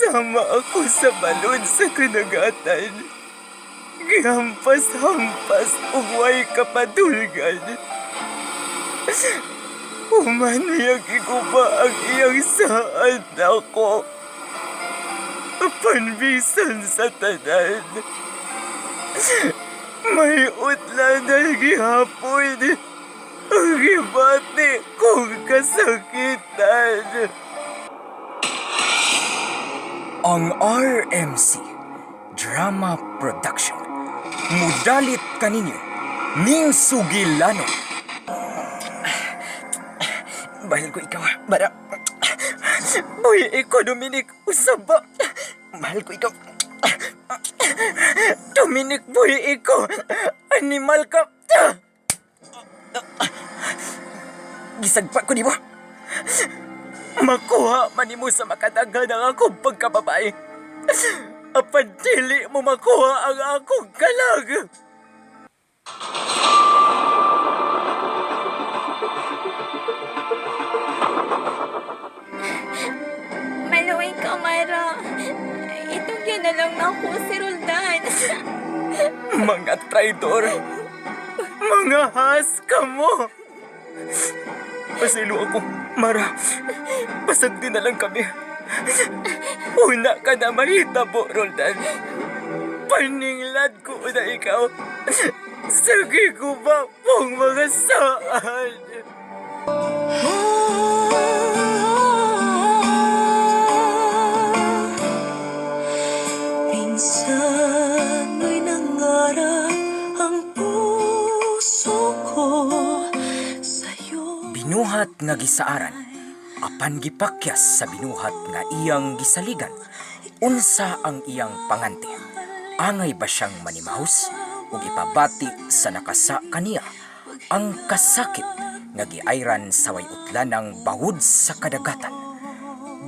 Sama ako sa balon sa kanagatan. Gihampas-hampas uway kapadulgan. Humanayag iguba ang iyang saan ako. Panbisan sa tanan. May utlanan gihapon. Ang gibati kong kasakitan. Ang RMC Drama Production mudalit kaninyo ning sugilano. Bahal ko ikaw, bara. Boy, ikaw, Dominic, usaba. Mahal ko ikaw. Dominic, boy, ikaw. Animal ka. Gisagpa ko, di ba? Makuha man mo sa makataga ng akong pagkababae. Apan dili mo makuha ang akong kalag. Maluway ka, Mara. Itong yun na lang ako si Roldan. Mga traidor. Mga haska mo. Pasilo ako, Mara. Pasag din na lang kami. Una ka na mahitabo, Roldan. Paninglad ko na ikaw. Sige ko ba pong mga saan? Minsan mo'y nangarap ang puso ko sa'yo. Binuhat nga gisaaran, apan gipakyas sa binuhat nga iyang gisaligan. Unsa ang iyang pangante? Angay ba siyang manimahus ug ipabati sa nakasa kaniya ang kasakit nga giayran sa way utlanang bawod sa kadagatan?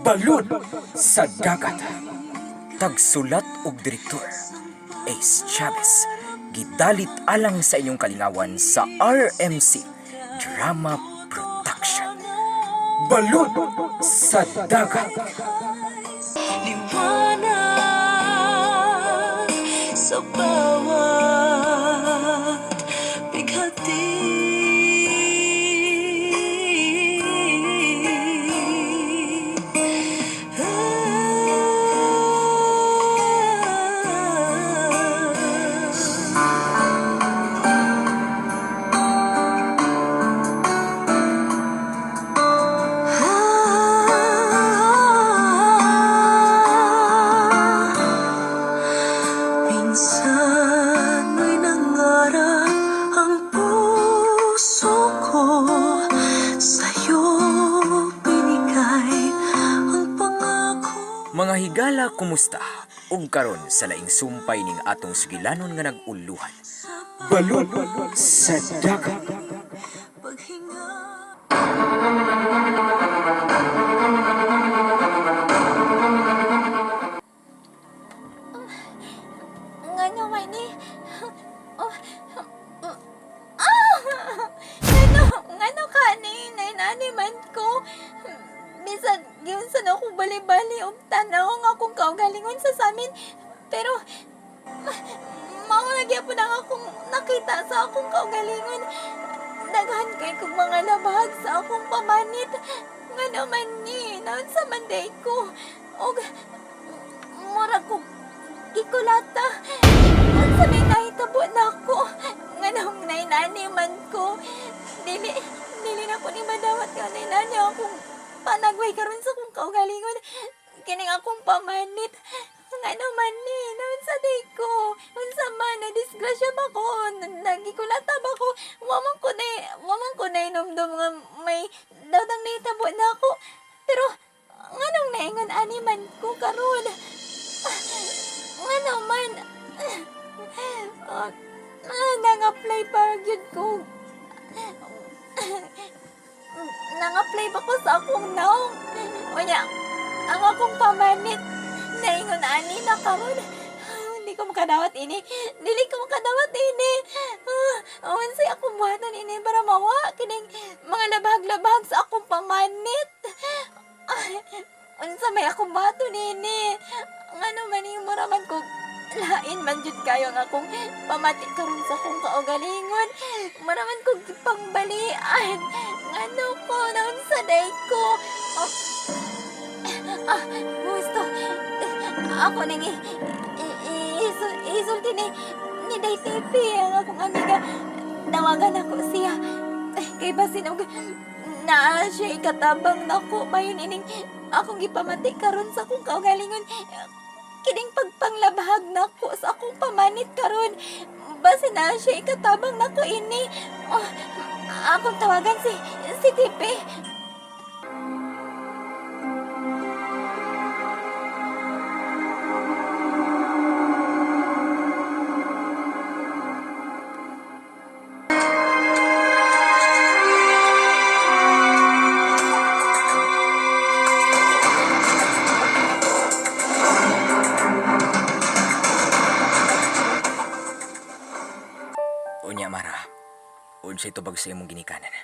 Balod sa dagat. Tagsulat ug direktor Ace Chavez, gidalit alang sa inyong kalingawan sa RMC Drama Production. Balod sa dagat. Liwanag sa bawat bighati. Minsan mo'y nangarap ang puso ko sa'yo binigay ang pangako. Mga higala, kumusta? Ug karon sa laing sumpay ning atong sugilanon nga nag-uluhan. Balod sa dagat. Paghinga Nga naman eh. Oh, Ngano ka ni naniman ko. Bisan yun sa ako bali-bali og tanaw nga akong kaugalingon sa samin. Pero mao lagi po na akong nakita sa akong kaugalingon. Daghan kay kong mga labahag sa akong pamanit. Nga naman ni naon sa manday ko. Og mura ko gikulata. Unsa may nahitabo na ako. Nga nang nainani man ko. Dili na ko ni madawat ka nainani akong panagway karon sa akong kaugalingon. Kining akong pamanit. Nga naman ni, naman sa day ko. Unsa man, na-disgrasya ba ko? Nagikulata ba ko? Waman ko na inomdom nga may dawdang nahitabo na ako. Pero, nga nang naingon animan ko karon. Nga naman, nang-apply pa yun ko. Nang-apply ba ko sa akong naong? Unya, ang akong pamanit, naingon ani na karon. Hindi ko makadawat ini. Dili ko makadawat ini. Unsay akong buhaton ini para mawa kining mga labahag-labahag sa akong pamanit. unsa may akong bato nini. Ngano man yung muraman ko lain man jud kayo nga akong pamati karon sa akong kaugalingon. Muraman ko gipangbalian. Ngano ko naon sa day ko. Gusto. Ako nang isulti ni Day TV ang akong amiga. Nawagan ako siya. Kay basin og naa siya ikatabang nako mayon ining akong gipamati karon sa akong kaugalingon. Kining pagpanglabahag nako sa akong pamanit karon. Basin na siya ikatabang nako ini. Akong tawagan si TV. Unya, Mara. Unsay tubag sa imong ginikanan.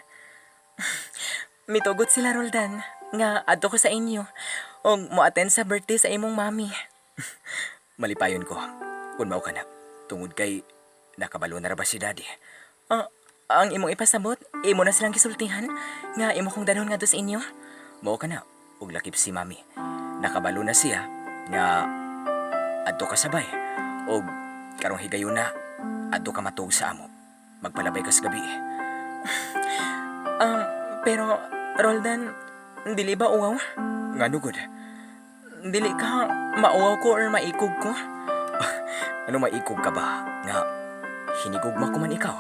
Mitugot sila, Roldan, nga adto ko sa inyo o mo-attend sa birthday sa imong mami. Malipayon ko. Kung mao ka na. Tungod kay nakabalo na ra ba si Daddy? Ang imong ipasabot, imo na silang gisultihan nga imo kong danhon nga sa inyo. Mao ka na. Ug lakip si Mami. Nakabalo na siya nga adto ka sabay. Og karong higayon na adto ka matuog sa amo. Magpalabay ka sa gabi. Pero, Roldan, dili ba uwaw? Ngano gud? Dili ka mauwaw ko or maikog ko? Ano maikog ka ba? Nga hinigugma ko man ikaw.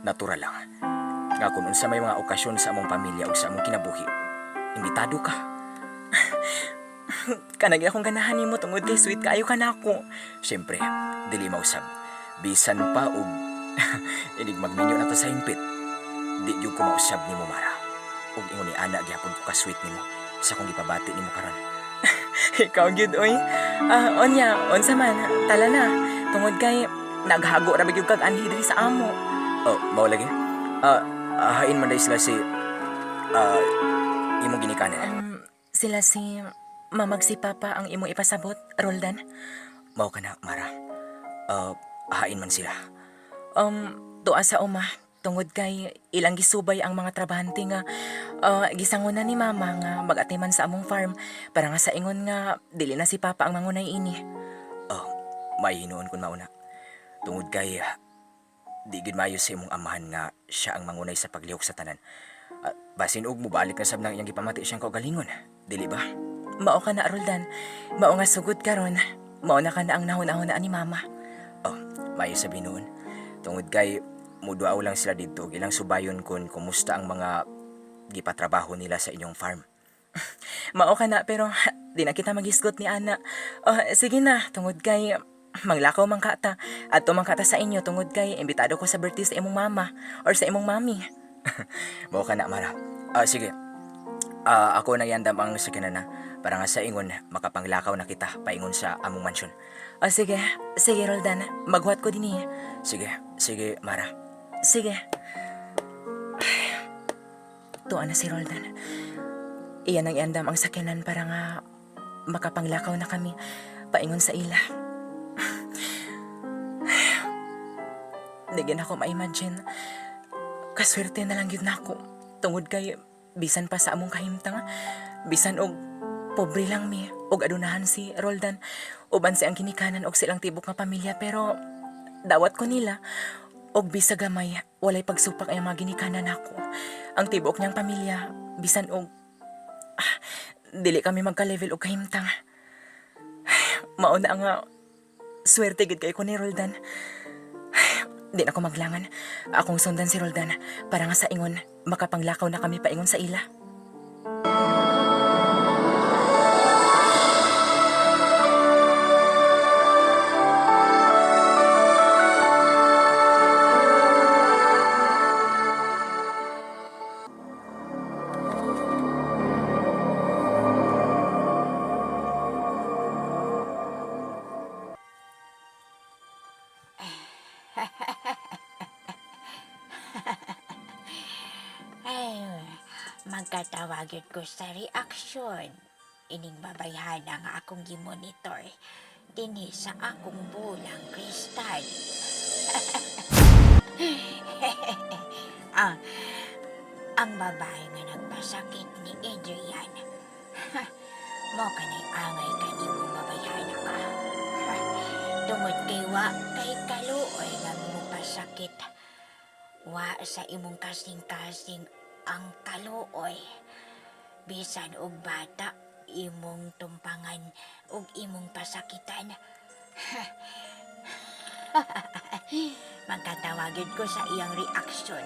Natural lang. Nga kung unsa may mga okasyon sa among pamilya o sa among kinabuhi, imbitado ka. Kanagi akong ganahan nimo tungod kay sweet kaayo ka na ako. Siyempre, dili mausab. Bisan pa og inig magminyo na to sa himpit. Di gyud ko mausab nimo, Mara. Ug ingon ni ana gyapon ko ka sweet nimo sa kung gipabati nimo karon. Ikaw gyud oy. Onya, unsa man, tala na. Tungod kay naghago ra gyud kag anhi diri sa amo. Oh, mao lagi. Hain man dai sila si imong ginikanan. Sila si mamag si Papa ang imong ipasabot, Roldan. Mao ka na, Mara. Hain man sila. Tuwa sa uma, tungod kay ilang gisubay ang mga trabahante nga gisangunan ni Mama nga mag-atiman sa among farm para nga sa ingon nga dili na si Papa ang mangunay ini. May hinuon kun mauna. Tungod kay di gid maayo sa imong amahan nga siya ang mangunay sa paglihok sa tanan. Basin og mubalik na sab nang iyang gipamati siyang kaugalingon. Dili ba? Mao ka na, Roldan. Mao nga sugod karon. Mao na ka na ang nahon-ahon ni Mama. Maayo sabi noon. Tungod kay muduaw lang sila dito og ilang subayon kun kumusta ang mga gipatrabaho nila sa inyong farm. Mao ka na, pero di na kita magisgot ni Ana. Sige na, tungod kay manglakaw man kata at man kata sa inyo tungod kay imbitado ko sa birthday sa imong mama or sa imong mami. Mao ka na, Mara. Sige. Ako na yandam ang sakyanan na para nga sa ingon makapanglakaw na kita paingon sa among mansyon. Sige, Roldan. Maghuwat ko din eh. Sige, Mara. Sige. Tuwa na si Roldan. Iyan ang iandam ang sakyanan para nga makapanglakaw na kami paingon sa ila. Di gin ako ma-imagine. Kaswerte na lang yun na ako. Tungod kay bisan pa sa among kahimtang. Bisan og pobre lang mi. Og adunahan si Roldan. Uban si ang kinikanan og silang tibok nga pamilya. Pero dawat ko nila. Og bisa gamay, walay pagsupak ay mga ginikanan ako. Ang tibok niyang pamilya, bisan og dili kami magka-level og kahimtang. Mauna nga swerte gid kay ko ni Roldan. Di na ko maglangan. Akong sundan si Roldan para nga sa ingon makapanglakaw na kami paingon sa ila. Ay, magkatawagin ko sa reaksyon. ining babayhana nga akong gimonitor dinhi sa akong bulang kristal. ang ang babae nga nagpasakit ni Adrian. Mo kanay angay kanimo babayhana ka. Tungod kay wa kay kaluoy nga mupasakit. Wa sa imong kasing-kasing ang kaluoy. Bisan og bata, imong tumpangan ug imong pasakitan. Magkatawagid ko sa iyang reaksyon.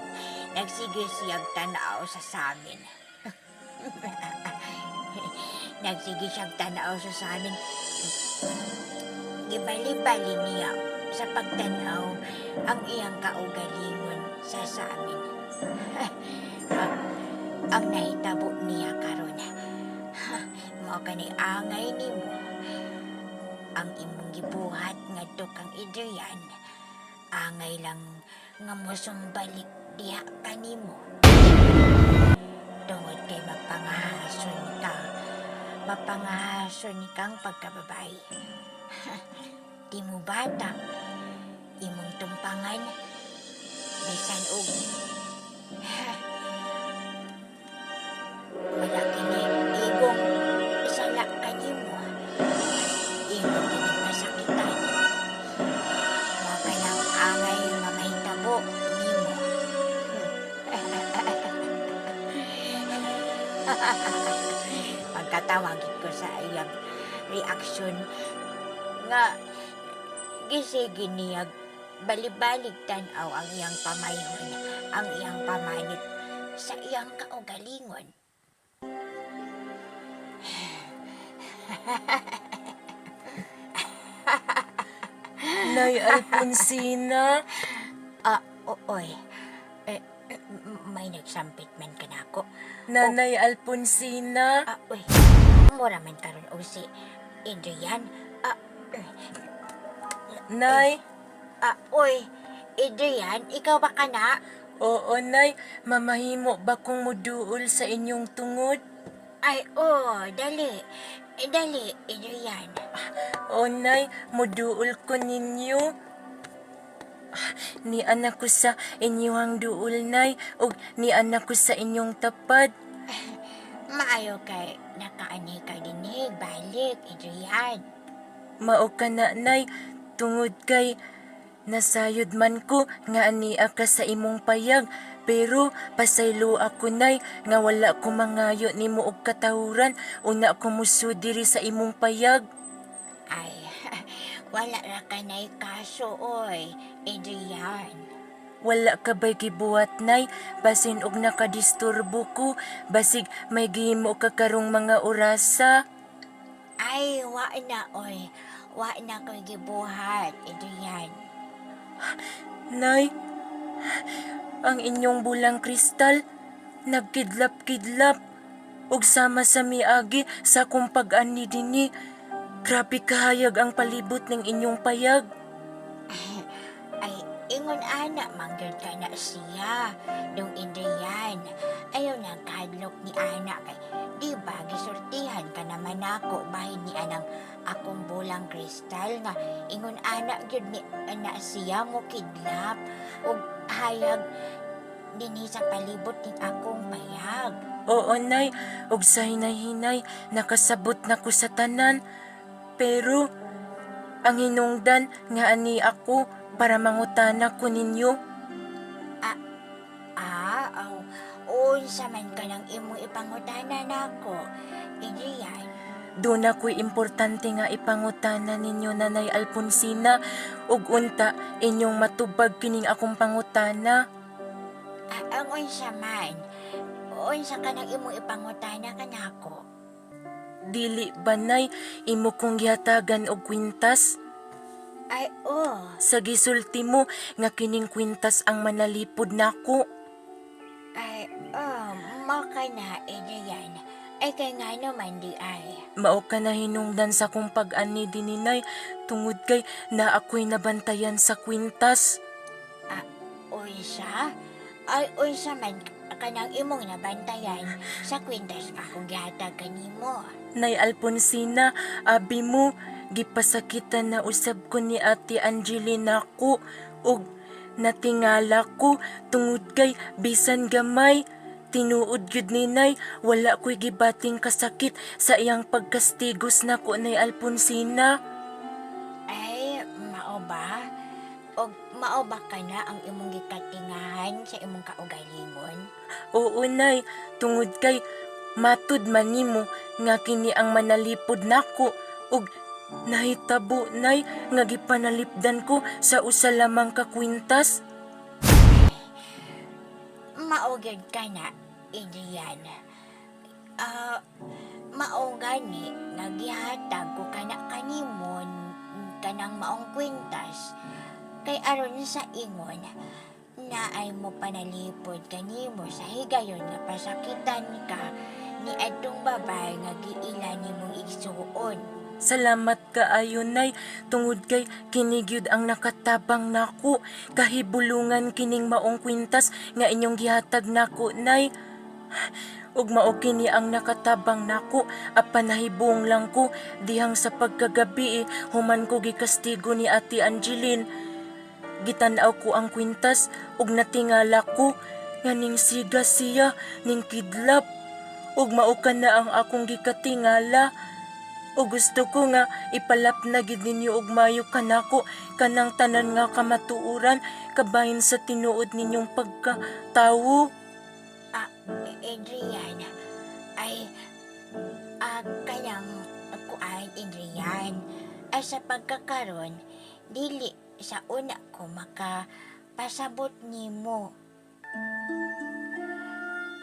Nagsige siyag tanaw sa samin. Nagsige siyag tanaw sa samin. Gibali-bali niya sa pagtanaw ang iyang kaugalingon sa samin. Ang nahitabo niya karon. Mao kanay angay nimo. Ang imong gibuhat ngadto kang Adrian. Angay lang nga mosumbalik diha kanimo. Tungod kay mapangahason ka. Mapangahason kang pagkababae. Di mo bata. Imong tumpangan. Bisan og wala kini igong sala kanimo. Imong kini pasakitan. Wa ka lang angay nga mahitabo nimo. Pagkatawagin ko sa iyang reaksyon nga gisige niyag balibalig tanaw ang iyang pamayhon, ang iyang pamanit sa iyang kaugalingon. Nay Alfonsina. Oy. May nagsampit man ka na ako. Nanay Alfonsina. Uy. Mura man karon o si Adrian. Nay. Uy. Adrian, ikaw ba ka na? Oo, Nay. Mamahimo ba kong muduol sa inyong tungod? Ay, dali. Dali, Adrian. O, Nay, muduol ko ninyo. Ni anak ko sa inyong duol, Nay, ug ni anak ko sa inyong tapad. Maayo kay nakaani ka dinig, balik, Adrian. Mao ka na, Nay, tungod kay nasayod man ko nga ania ka sa imong payag, pero pasaylo ako, Nay, nga wala ko mangayo nimo og katahuran una ko musudiri sa imong payag. Ay, wala ra ka na'y kaso, oy, Adrian. Wala ka ba'y gibuhat, Nay, basin og nakadisturbo ko, basig may gihimo ka karong mga orasa. Ay, wa na, oy. Wa na ko'y gibuhat, Adrian. Nay, ang inyong bulang kristal, nagkidlap-kidlap, ug sama sa miagi sa akong pag-ani dinhi. Grabe kahayag ang palibot ng inyong payag. Ay, ingon ana, manggod ka na siya. Dong Adrian. Ayaw na kadlok ni ana kay di ba gisultihan ka naman ako bahin ni anang akong bulang kristal nga ingon ana gyud ni ana siya mo kidlap ug hayag dinhi sa palibot ning akong payag. Oo, Nay, ug sa hinay-hinay, nakasabot na ko sa tanan. Pero, ang hinungdan nga ani ako para mangutana ko ninyo. Unsa man ka nang imong ipangutana nako, Adrian? Doon ako'y importante nga ipangutana ninyo, Nanay Alfonsina, ug unta inyong matubag kining akong pangutana. Ang unsa man? Unsa ka nang imong ipangutana kanako? Dili ba, Nay, imo kong gihatagan og kwintas? Ay, Sa gisulti mo nga kining kwintas ang manalipod nako. Ay, mo ka na, Adrian. Ay, kay nga naman di ay. Mao ka na hinungdan sa kong pag-ani dinhi, Nay, tungod kay na ako'y nabantayan sa kwintas. Unsa? Ay, unsa man kanang imong nabantayan sa kwintas nga akong gihatag kanimo. Nay Alfonsina, abi mo, gipasakitan na usab ko ni Ate Angelina ko ug natingala ko tungod kay bisan gamay. Tinuod gyud ni Nay, wala ko'y gibating kasakit sa iyang pagkastigos nako Nay Alfonsina. Ay, mao ba? O mao ba ka na ang imong gikatingahan sa imong kaugalingon? Oo Nay, tungod kay matud man nimo nga kini ang manalipod nako ug nahitabo Nay nga gipanalipdan ko sa usa lamang ka kwintas. Mao gyud ka na, Adrian. Mao gani nagihatag ko kana kanimo kanang maong kwintas kay aron sa ingon na ay mo panalipod kanimo sa higayon nga pasakitan ka ni adtong babay nga giila nimong igsuon. Salamat kaayo Nay, tungod kay kinigyud ang nakatabang nako kahibulungan kining maong kwintas nga inyong gihatag nako Nay. Ug mao kini ang nakatabang nako apan nahibong lang ko dihang sa pagkagabi human ko gikastigo ni Ate Angeline. Gitan-aw ko ang kwintas ug natingala ko nga ning siga siya ning kidlap ug mao ka na ang akong gikatingala. O gusto ko nga ipalap na gid ninyo og mayo kanako kanang tanan nga kamatuoran kabahin sa tinuod ninyong pagkatawo. Adrian, ay kayang kuan Adrian, ay sa pagkakaron dili sa una ko makapasabot nimo.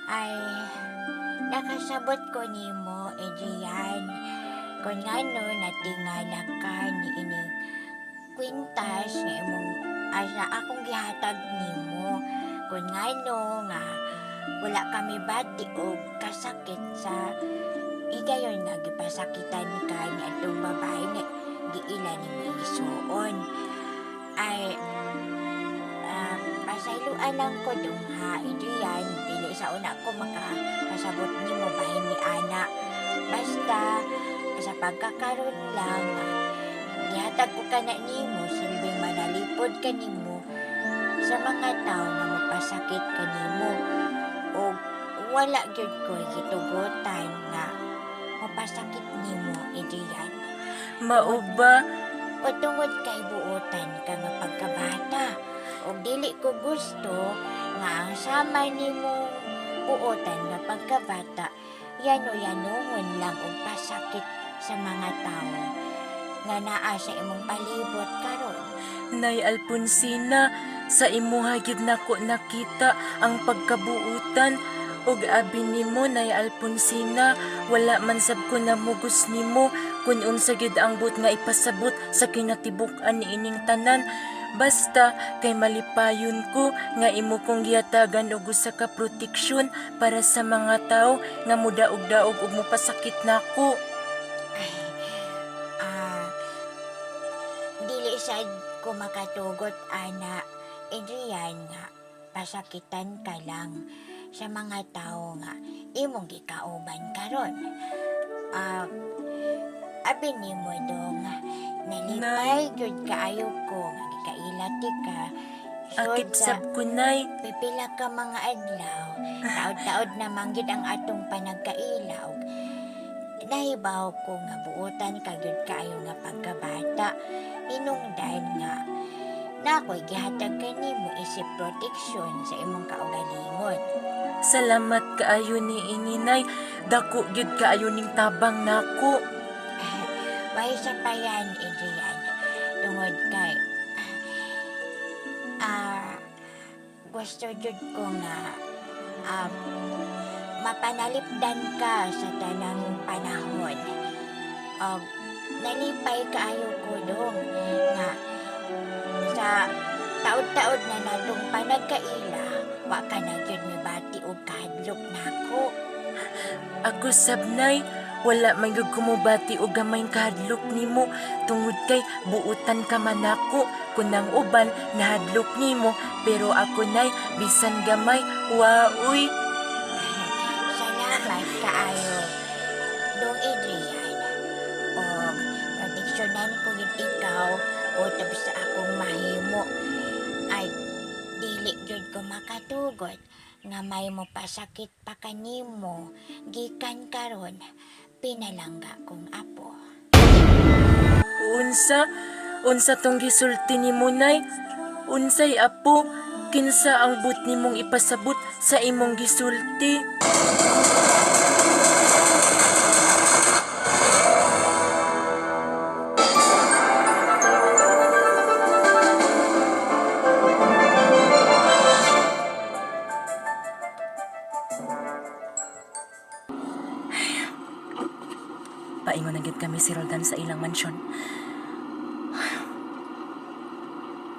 Ay nakasabot ko nimo Adrian. Kung ngano natingala ka ni ining kwintas nga imong asa akong gihatag nimo. Kung ngano nga wala kami bati o kasakit sa higayon nga gipasakitan ka ni atong babae nga giila nimo isuon. Ay pasayloan lang ko dong ha Adrian, dili sa una ko makapasabot nimo bahin ni ana. Basta sa pagkakaroon lang, gihatag ko ka na nimo, silbing manalipod ka nimo sa mga tao nga mapasakit ka nimo. O wala gyud ko gitugutan nga mapasakit nimo, Adrian. Mao ba? O tungod kay buotan ka nga pagkabata. O dili ko gusto nga ang sama nimo buotan nga pagkabata, yano-yanungon lang og pasakit sa mga tao nga naa sa imong palibot karon. Nay Alfonsina, sa imuha gyud nako nakita ang pagkabuutan ug abi nimo Nay Alfonsina, wala man sab ko namugos nimo kun unsa gyud ang but nga ipasabot sa kinatibuk-an niining tanan. Basta kay malipayon ko nga imo kong gihatagan og usa ka proteksyon para sa mga tao nga mudaog-daog ug mopasakit nako. Dili sad ko makatugot ana Adrian nga pasakitan ka lang sa mga tao nga imong gikauban karon. Abi nimo dong nalipay gyud kaayo ko nga gikailati ka. Akip sab ko Nay. Pipila ka mga adlaw, taod-taod naman gyud ang atong panagkailaw. Nahibaw ko nga buotan ka gyud kaayo nga pagkabata. Hinungdan nga na ako'y gihatag kanimo isip proteksyon sa imong kaugalingon. Salamat kaayo ni Ininay. Dako gyud kaayo ning tabang nako. May sa pa yan, Adrian. Tungod kay gusto jud ko nga mapanalipdan ka sa tanang panahon. Nalipay kaayo ko dong nga sa taod-taod na natong panagkaila, wa ka na gyud mibati og kahadlok nako. Ako sabnay, wala man gyud kumubati og gamay kahadlok nimo tungod kay buutan ka man ako kunang uban nahadlok nimo pero ako nay bisan gamay waoy. aksyonan ko yun ikaw utob sa akong mahimo. Ay, dili jud ko makatugot nga may mo pasakit pa kanimo gikan karon pinalangga kong apo. Unsa tong gisulti ni Munay? Unsay apo? Kinsa ang but nimong ipasabot sa imong gisulti? Paingon na gid kami si Roldan sa ilang mansyon.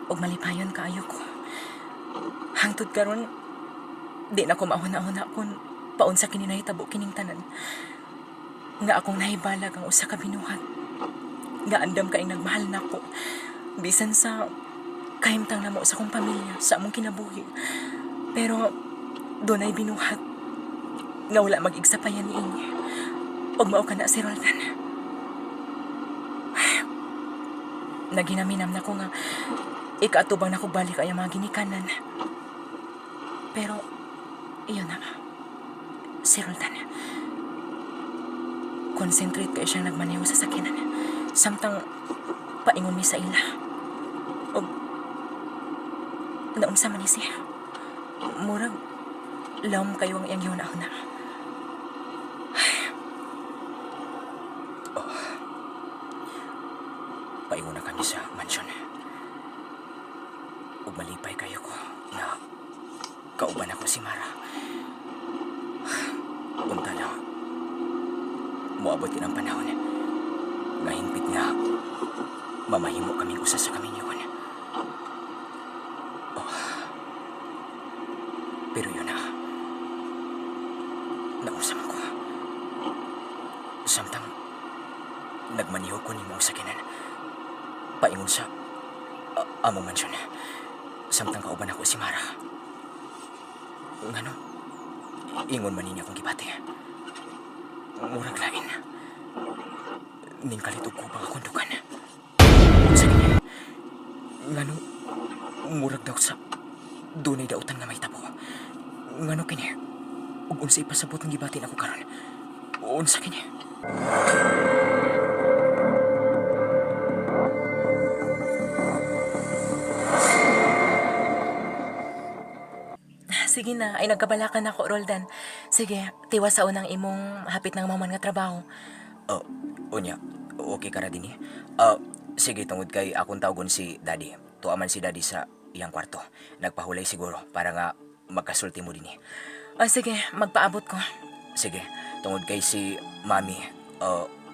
Og malipayon kaayo ko. Hangtod karon, di na ko mauna-una kung paunsa kini nahitabo kining tanan. Nga akong nahibalag ang usa ka binuhat. Nga andam kaing nagmahal nako. Bisan sa kahimtang namo sa kong pamilya, sa among kinabuhi. Pero dunay binuhat nga wala mag-igsapayan niini. Og mao kana si Roldan. Naginaminam na ko nga ikaatubang na ko balik ay mga ginikanan. Pero, iyon na. Si Roldan. Concentrate kayo siyang nagmaneho sa sakinan. Samtang paingon mi sa ila. O, naunsa man ni siya. Murag, lawm kayo ang iyang yun ako na. Paingon na kami sa mansyon. Ug malipay kayo ko na kauban ako si Mara. Unta na, moabot din ang panahon nga hingpit nga mamahimo kaming usa sa kaminyoon. Oh. Pero yun na, nausam ko. Samtang nagmaniho ko ni mong sakinan, paingon sa among mansyon. Samtang kauban ako si Mara. Ngano, ingon man niya akong gibati. Murag lain. Ning kalitog ko bang akong dukan. Sa kanya, ngano, murag daw sa dunay dautan nga may tabo. Ngano kini, ug unsa ipasabot ng gibati nako karon. Unsa kini? Sige na, ay nagkabalakan ako, Roldan. Sige, tiwas sa unang imong hapit ng maman nga trabaho. Unya, okay ka na din eh. Sige, tungod kay akong tawgon si Daddy. Tuaman si Daddy sa iyang kwarto. Nagpahulay siguro para nga magkasulti mo din eh. Sige, magpaabot ko. Sige, tungod kay si Mami,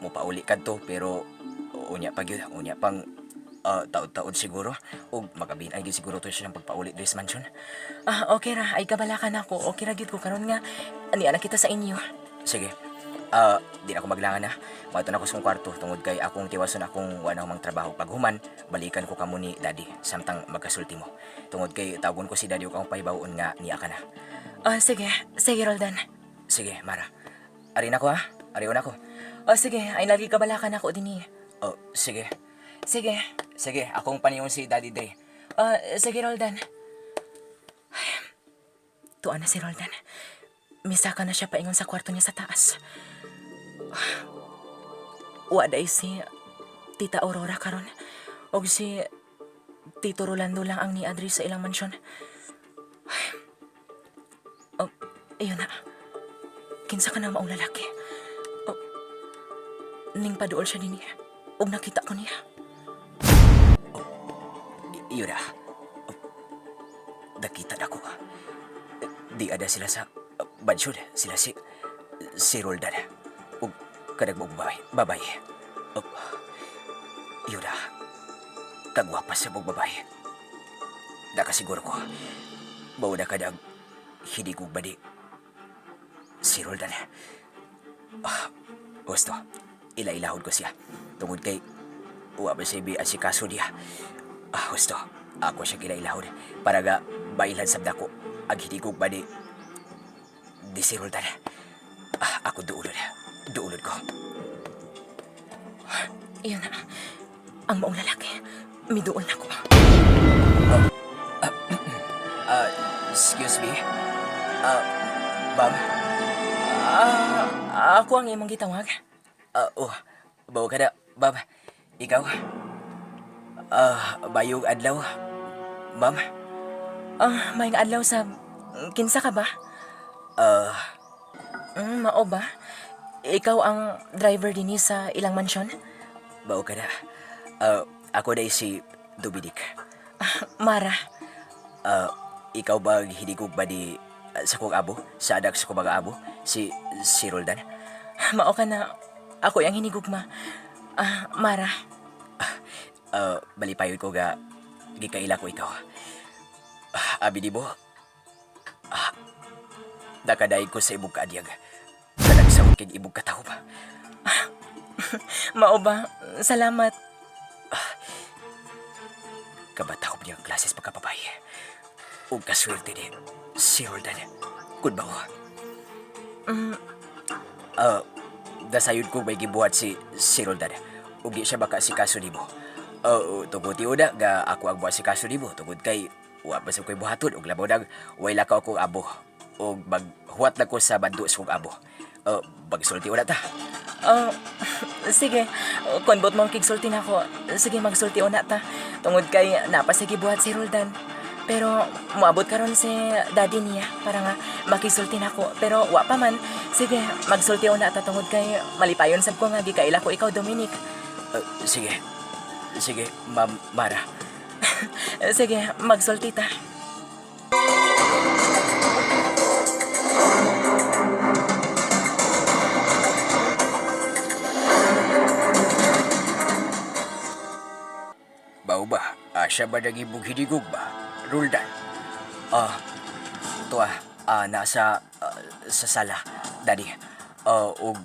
mupauli ka to, pero unya pag yun, unya pang taod-taod siguro. O makabinay gid siguro to siya ng pagpauli diri sa mansyon. Okay ra, ay kabalakan ako. Okay ra gyud ko karon nga ani anak kita sa inyo. Sige. Di na ako maglangan na. Mato na ako sa kwarto tungod kay akong tiwason akong wala mang trabaho. Pag human, balikan ko kamo ni Daddy samtang magkasulti mo. Tungod kay tawgon ko si Daddy ug akong pahibaon nga niya ka na. Sige, sige Roldan. Sige, Mara. Ari na ko ha. Ari na ko. Sige, ay lagi kabalakan ako dinhi. Sige. Sige. Sige, akong paniyon si Daddy Dre. Sige Roldan. Tuan na si Roldan. Misaka na siya paingon sa kwarto niya sa taas. Waday si Tita Aurora karon. Og si Tito Rolando lang ang niadri sa ilang mansyon. Iyon na. Kinsa ka na maong lalaki. Ning paduol siya din niya. Og nakita ko niya. Yura. Dakita na ko. Di ada sila sa bansyon. Sila si Roldan. Ug kadag mo babae. Yura. Kagwapas sa babae. Nakasiguro ko. Bawa na kadag hindi ko badi si Roldan. Gusto. Ilailahod ko siya. Tungod kay uwa ba siya asikaso diya. Gusto. Ako siya ilailahod. Para ga bailan sabda ko. Ag hindi ko badi di si Roldan. Ako duulod. Duulod ko. Iyon na. ang maong lalaki. Miduol na ko. Excuse me? Ma'am? Ako ang imong gitawag. Bawa ka na, ma'am. Ikaw? Bayong adlaw. Ma'am? May adlaw sa... Kinsa ka ba? Mao ba? Ikaw ang driver din sa ilang mansyon? Bawa ka na. Ako na si Dominic. Mara. Ikaw ba hinigog ba di sa kong abo? Sa anak sa kong mga abo? Si Roldan? Mao ka na. Ako ang hinigugma. Mara. Balipayon ko ga gikaila ko ikaw. Abi di mo? Nakadaig ko sa ibog kaadyag. Kanagsamot kong ibog katao ba? Mao ba? Salamat. Kabataw niya ang klases pagkapabay. Ug kaswerte ni si Roldan. Kun ba ko? Dasayod ko may gibuhat si Roldan. Ug di siya baka si kaso nimo. Tungod tiuda ga ako ang buhat si kaso nimo. Tungod kay wa ba sa ko'y buhaton ug labaw nag way lakaw akong abo. Ug maghuwat na ko sa bando sa kong abo. Magsulti una ta. Sige. Kung bot mong kigsulti na ako, sige magsulti una ta. Tungod kay napasigi buhat si Roldan. Pero moabot karon si daddy niya para nga makisulti na ako. Pero wa pa man. Sige, magsulti una ta tungod kay malipayon sab ko nga gikaila ko ikaw Dominic. Sige. Sige, Ma'am Mara. Sige, magsulti ta. Bao ba? Siya ba nagibog hidigog ba? Roldan? Nasa sa sala, daddy. Ug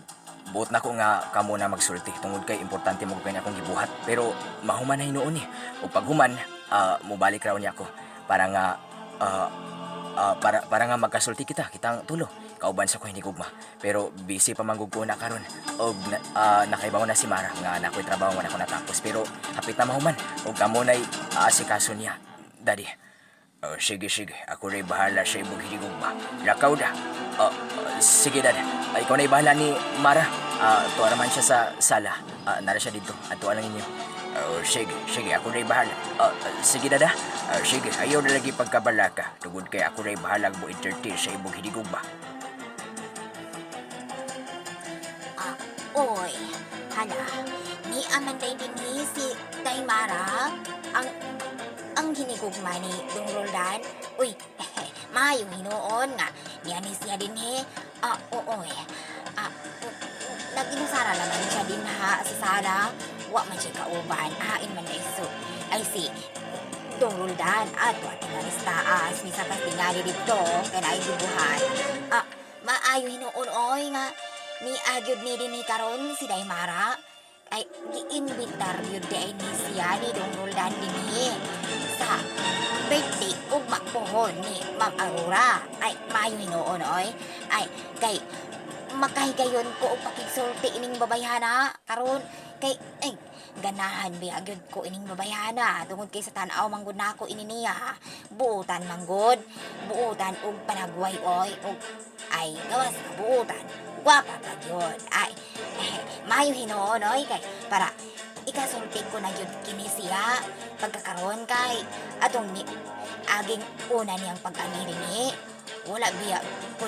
buot na ko nga kamo na magsulti tungod kay importante mo kay akong gibuhat pero mahuman na hinuon ni. Ug paghuman, mobalik raw niya ako para nga para nga magkasulti kitang tulo. Kauban sa ko hinigugma. Pero busy pa manggug ko na karon. Og nakaibaw na si Mara nga nakoy trabaho man ako natapos pero hapit na mahuman. Og kamo nay asikaso niya, daddy. Sige. Ako rin bahala sa ibong hinigugma. Lakaw na. Sige, dad. Ikaw na bahala ni Mara. Tuwa naman siya sa sala. Nara siya dito. Tuwa lang inyo. Sige. Ako rin bahala. Sige, dada. Sige. Ayaw na lagi pagkabalaka. Tugod kay ako rin bahala mo entertain sa ibong hinigugma. Oy, hala, ni Amanday din si Daimara, ang hinigugma ni Dong Roldan. Uy, mayong hinuon nga, niya ni siya din nag-inusara naman siya din ha sa sala, wa man siya kauban, hain man na iso, ay si Dong Roldan, wati na lista, misa kas tingali dito, kaya na dibuhan. Maayo hinuon, oy nga, ni agyod ni din ni karon si Daimara ay giinvitar yun di ni siya ni Dong Roldan din sa birthday ug makpuhon ni Ma'am Aurora ay mayo hinuon oy ay kay makahigayon ko og pakigsulti ining babayhana karon kay ganahan bi agyod ko ining babayhana tungod kay sa tan-aw manggod nako ini niya buutan manggod buutan og panagway oy og ay gawas ka buutan gwapa pa yun. Ay, mayo hinuon, oy, kay, para ikasulti ko na yun kini siya. Pagkakaroon kay, atong ni, aging una niyang pag-aniri ni, wala biya ko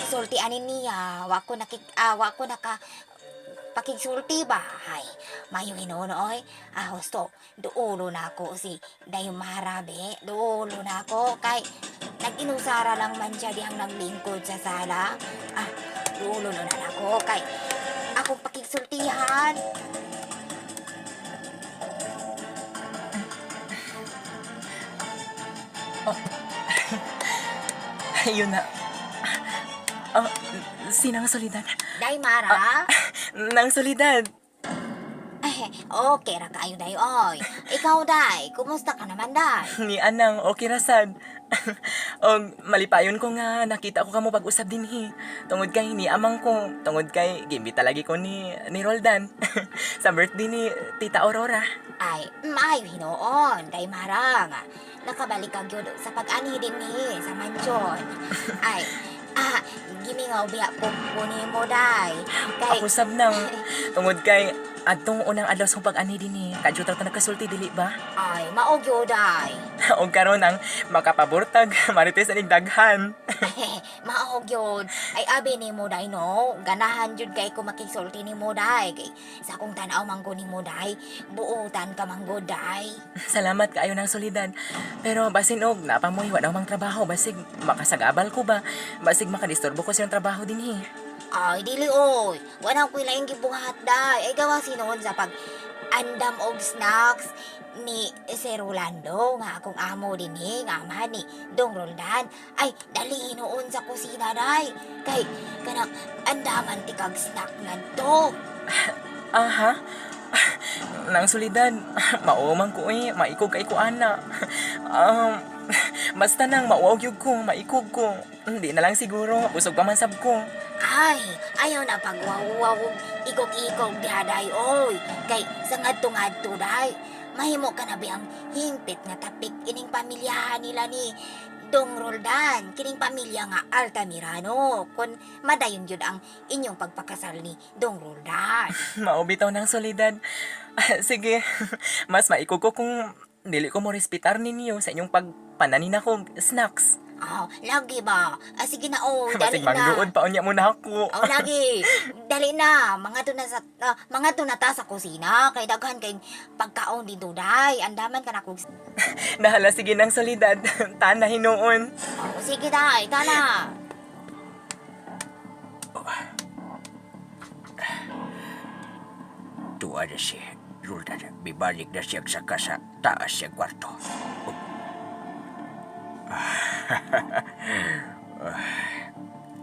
isulti anin niya, wako naka, pakigsulti ba? Ay, mayo hinuon, oy. Husto, duulo na ako si Daimara, be. Duulo na ako, kay, nag-inusara lang man siya dihang naglingkod sa sala. Dulo na ako kay akong pakigsultihan. Ayun na. Sinang solidad? Daimara? Nang solidad. Okay ra kayo, day, oy. Ikaw, day, kumusta ka naman, day? Ni Anang, okay ra sad. Og malipayon ko nga nakita ko kamo pag-usab dinhi. Tungod kay ni amang ko, tungod kay gimbita lagi ko ni Roldan sa birthday ni Tita Aurora. Ay, maayo hinoon, kay Marang. Nakabalik ka gyud sa pag-ani din ni sa mansyon. Ay, gimingaw biya po ni mo, day. Kay, Ako sab nang tungod kay adtong unang adlaw sa pag-ani dinhi, kadyo ta nagkasulti dili ba? ay, maogyo, day. Og karon ang makapabortag marites aning daghan. Maog yun. Ay, abi ni mo, day, no? Ganahan jud kay ko makisulti ni mo, day. Kay, sa kong tanaw manggo ni mo, day, buutan ka manggo, day. Salamat kaayo ng solidad. Pero basin og napamoy wa mang trabaho basig makasagabal ko ba? Basig makadisturbo ko sa iyong trabaho dinhi. Ay, dili, oy. Wanang kuy laing gibuhat, day. Ay, gawa sinuon sa pag andam og snacks ni Sir Rolando nga akong amo din nga amahan ni Dong Roldan. Ay, dali noon sa kusina, day. Kay, kanang andaman tikag snack ngadto. Aha. Nang solidad, maumang ko maikog kay ko ana. Basta nang mauwag yug ko, maikog ko. Hindi na lang siguro, usog pa man sab ko. Ay, ayaw na pagwawaw ikog-ikog dihaday, oy. Kay, sa ngadto-ngadto, day. Mahimo ka na biyang hingpit nga tapik ining pamilyahan nila ni Dong Roldan, kining pamilya nga Altamirano, kun madayon yun ang inyong pagpakasal ni Dong Roldan. Maubitaw ng solidad. Sige, mas maikog ko kung dili ko mo respetar ninyo sa inyong pagpananin akong snacks. Oh, lagi ba? Sige na, oh, dali Basig na. mangluod pa unya muna ako. Oh, lagi. Dali na. Mga to na ta sa kusina. Kay daghan kay pagkaon dito, day. Andaman ka na kung... Nahala sige ng solidad. Tana hinoon. Oh, sige, day. Tana. Tuwa na si Roldan. Bibalik na siya sa kasa taas siya kwarto.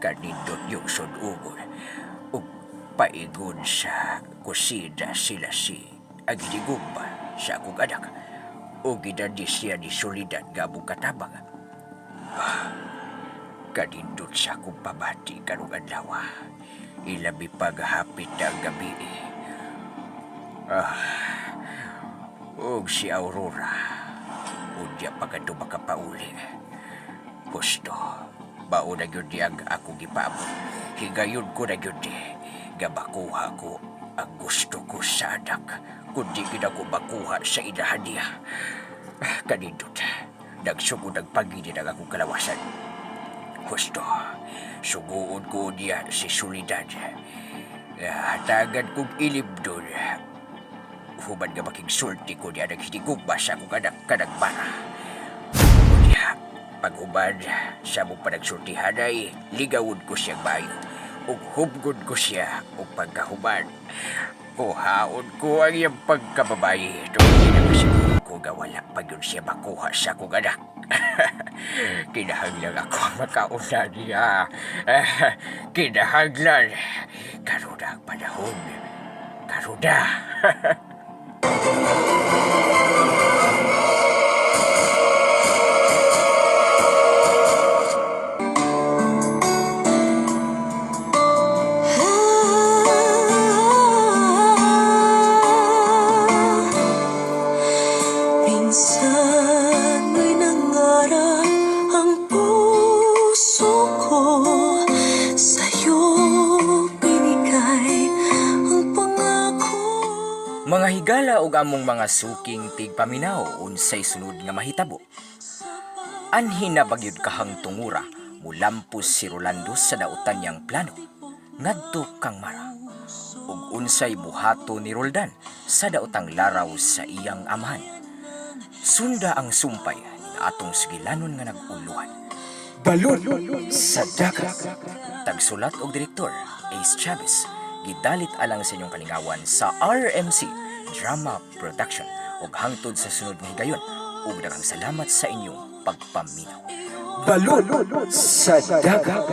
Kanindot yung sunugol. Ug paigod sa kusida sila si Agiligumba sa akong anak. O ginadi siya ni Solidad gabong katabang. Kanindot sa akong pabati karong adlaw. Ilabi paghapit na ang gabi. Og si Aurora. Unya pa ka makapauli. Gusto. Bao na yun ang ako gipabot. Higayon ko na yun gabakuha ko ang gusto ko sa anak. Kundi gina ko bakuha sa inahan niya. Kanindot. Nagsugod ang paginin ang akong kalawasan. Gusto. Suguon ko niya si Solidad. Hatagan kong ilib doon. Human nga making sulti ko niya naghinigugma sa akong anak kanagbara. Kunya, pag-human sa mong panagsultihan ay ligawon ko siyang bayo. Ug hubgod ko siya ug pagkahuman. Kuhaon ko ang iyang pagkababayi. Doon kinakasiguro ko nga wala pa yun siya makuha sa akong anak. Kinahanglan ako ang makauna niya. Kinahanglan. Karoon ang panahon. Karoon na. Minsan mo'y nangarap ang puso ko, sa'yo binigay ang pangako. Mga higala ug among mga suking tigpaminaw unsay sunod nga mahitabo. Anhin na bagyod kahang tungura mulampos si Rolando sa dautan niyang plano. Ngadto kang Mara. Ug unsay buhato ni Roldan sa daotang laraw sa iyang amahan. Sunda ang sumpay ng atong sigilanon nga nag-uluhan. Balon sa dagat. Tagsulat og direktor Ace Chavez. Gidalit alang sa inyong kalingawan sa RMC Drama Production ug hangtod sa sunod nga higayon ug daghang salamat sa inyong pagpaminaw. Balon sa dagat.